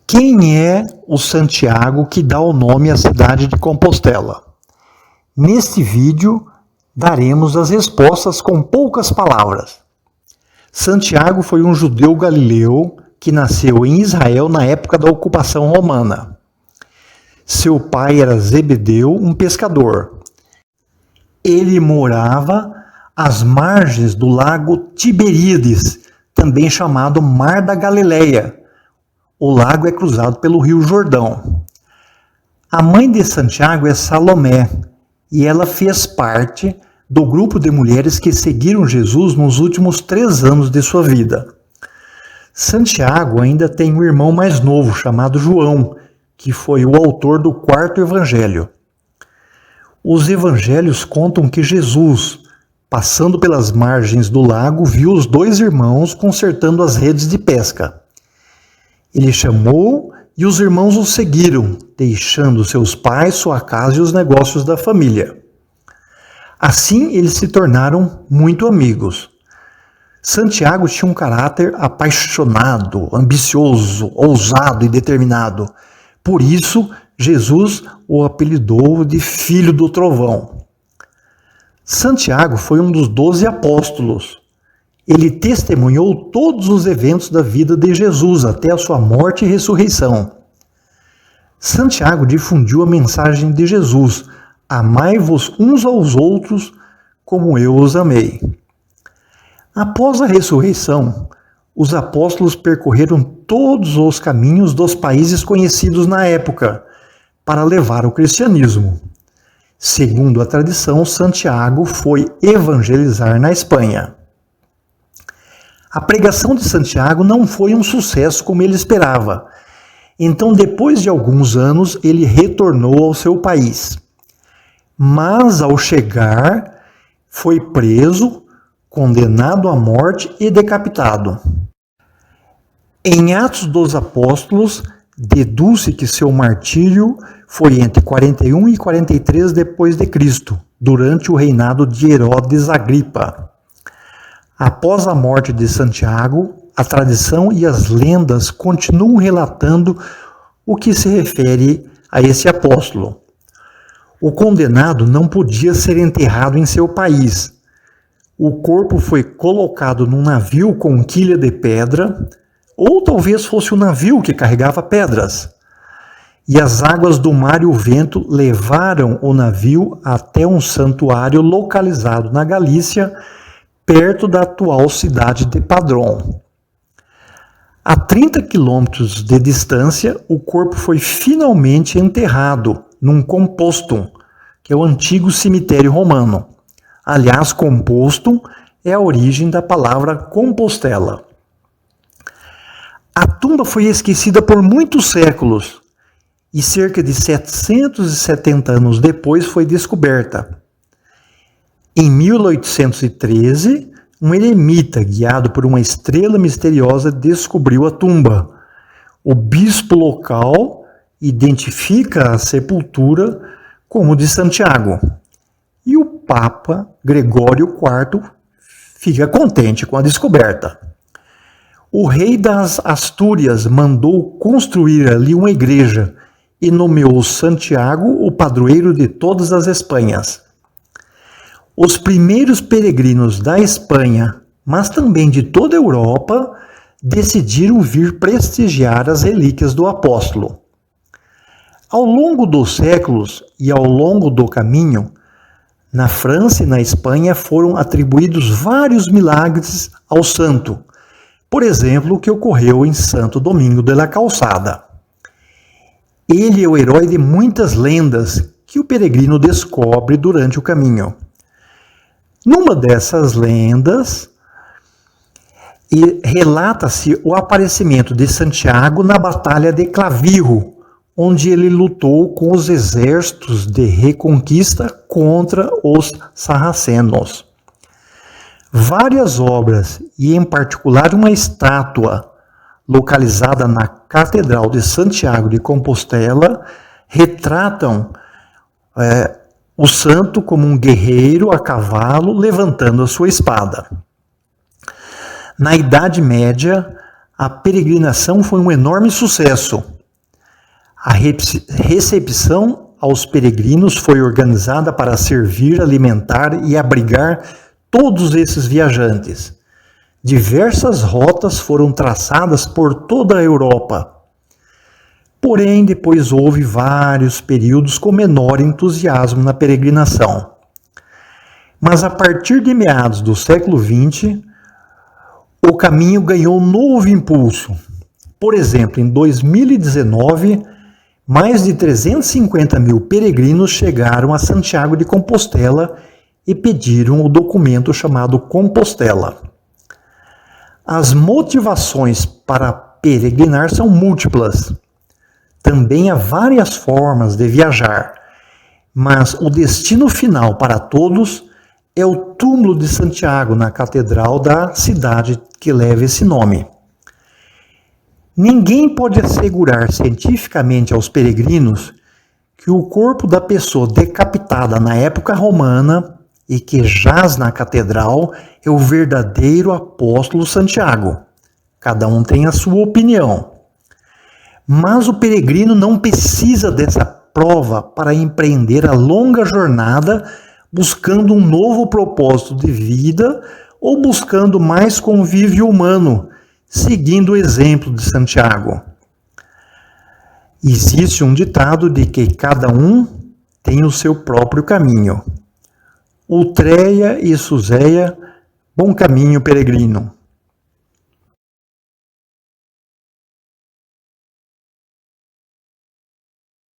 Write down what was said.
Quem é o Santiago que dá o nome à cidade de Compostela? Neste vídeo, daremos as respostas com poucas palavras. Santiago foi um judeu galileu que nasceu em Israel na época da ocupação romana. Seu pai era Zebedeu, um pescador. Ele morava às margens do lago Tiberíades, também chamado Mar da Galileia. O lago é cruzado pelo Rio Jordão. A mãe de Santiago é Salomé, e ela fez parte do grupo de mulheres que seguiram Jesus nos últimos 3 anos de sua vida. Santiago ainda tem um irmão mais novo, chamado João, que foi o autor do 4º evangelho. Os evangelhos contam que Jesus, passando pelas margens do lago, viu os 2 irmãos consertando as redes de pesca. Ele chamou e os irmãos o seguiram, deixando seus pais, sua casa e os negócios da família. Assim, eles se tornaram muito amigos. Santiago tinha um caráter apaixonado, ambicioso, ousado e determinado. Por isso, Jesus o apelidou de Filho do Trovão. Santiago foi um dos 12 apóstolos. Ele testemunhou todos os eventos da vida de Jesus até a sua morte e ressurreição. Santiago difundiu a mensagem de Jesus: amai-vos uns aos outros como eu os amei. Após a ressurreição, os apóstolos percorreram todos os caminhos dos países conhecidos na época para levar o cristianismo. Segundo a tradição, Santiago foi evangelizar na Espanha. A pregação de Santiago não foi um sucesso como ele esperava. Então, depois de alguns anos, ele retornou ao seu país. Mas, ao chegar, foi preso, condenado à morte e decapitado. Em Atos dos Apóstolos, deduz-se que seu martírio foi entre 41 e 43 depois de Cristo, durante o reinado de Herodes Agripa. Após a morte de Santiago, a tradição e as lendas continuam relatando o que se refere a esse apóstolo. O condenado não podia ser enterrado em seu país. O corpo foi colocado num navio com quilha de pedra, ou talvez fosse o navio que carregava pedras. E as águas do mar e o vento levaram o navio até um santuário localizado na Galícia, perto da atual cidade de Padrón. A 30 quilômetros de distância, o corpo foi finalmente enterrado num compostum, que é o antigo cemitério romano. Aliás, compostum é a origem da palavra Compostela. A tumba foi esquecida por muitos séculos e cerca de 770 anos depois foi descoberta. Em 1813, um eremita, guiado por uma estrela misteriosa, descobriu a tumba. O bispo local identifica a sepultura como de Santiago. E o Papa Gregório IV fica contente com a descoberta. O rei das Astúrias mandou construir ali uma igreja e nomeou Santiago o padroeiro de todas as Espanhas. Os primeiros peregrinos da Espanha, mas também de toda a Europa, decidiram vir prestigiar as relíquias do apóstolo. Ao longo dos séculos e ao longo do caminho, na França e na Espanha foram atribuídos vários milagres ao santo. Por exemplo, o que ocorreu em Santo Domingo de la Calçada. Ele é o herói de muitas lendas que o peregrino descobre durante o caminho. Numa dessas lendas, relata-se o aparecimento de Santiago na Batalha de Clavijo, onde ele lutou com os exércitos de reconquista contra os sarracenos. Várias obras, e em particular uma estátua localizada na Catedral de Santiago de Compostela, retratam o santo como um guerreiro a cavalo levantando a sua espada. Na Idade Média, a peregrinação foi um enorme sucesso. A recepção aos peregrinos foi organizada para servir, alimentar e abrigar todos esses viajantes. Diversas rotas foram traçadas por toda a Europa. Porém, depois houve vários períodos com menor entusiasmo na peregrinação. Mas a partir de meados do século XX, o caminho ganhou um novo impulso. Por exemplo, em 2019, mais de 350 mil peregrinos chegaram a Santiago de Compostela e pediram o documento chamado Compostela. As motivações para peregrinar são múltiplas. Também há várias formas de viajar, mas o destino final para todos é o túmulo de Santiago, na catedral da cidade que leva esse nome. Ninguém pode assegurar cientificamente aos peregrinos que o corpo da pessoa decapitada na época romana e que jaz na catedral é o verdadeiro apóstolo Santiago. Cada um tem a sua opinião. Mas o peregrino não precisa dessa prova para empreender a longa jornada buscando um novo propósito de vida ou buscando mais convívio humano, seguindo o exemplo de Santiago. Existe um ditado de que cada um tem o seu próprio caminho. Ultreia e Suseia, bom caminho, peregrino.